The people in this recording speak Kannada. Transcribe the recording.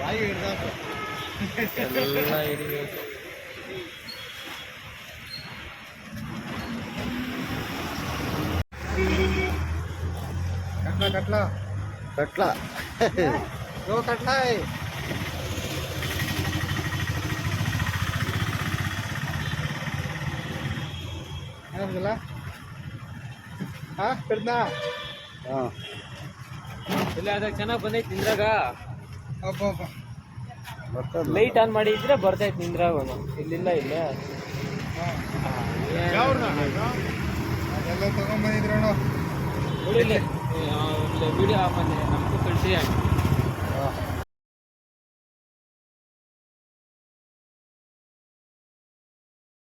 ಬಾಯಿ ಹಿಡ್ದಾಕು ಎಲ್ಲ ಹಿಡಿಬೇಕು. ಕಟ್ಲ ಕಟ್ಲ ಕಟ್ಲ ಗೋ ಕಟ್ಲಾಯ್ ಏನಾಗಲ್ಲ ಹಾ ಕಡ್ನಾ ಹಾಂ ಇಲ್ಲ ಅದಾಗ ಚೆನ್ನಾಗಿ ಬಂದೈತೆ ನಿಂದ್ರಾಗ. ಅಬ್ಬ ಬರ್ತದೆ ಲೈಟ್ ಆನ್ ಮಾಡಿ ಇದ್ರೆ ಬರ್ತೈತೆ ನಿಂದ್ರಾಗ. ಇಲ್ಲಿಲ್ಲ ಇಲ್ಲ ಅದೆಲ್ಲ ತಗೊಂಡ್ಬಂದಿದ್ರಣ ವಿಡಿಯೋ ಆಮೇಲೆ ನಮಗೂ ಕಳಿಸಿ.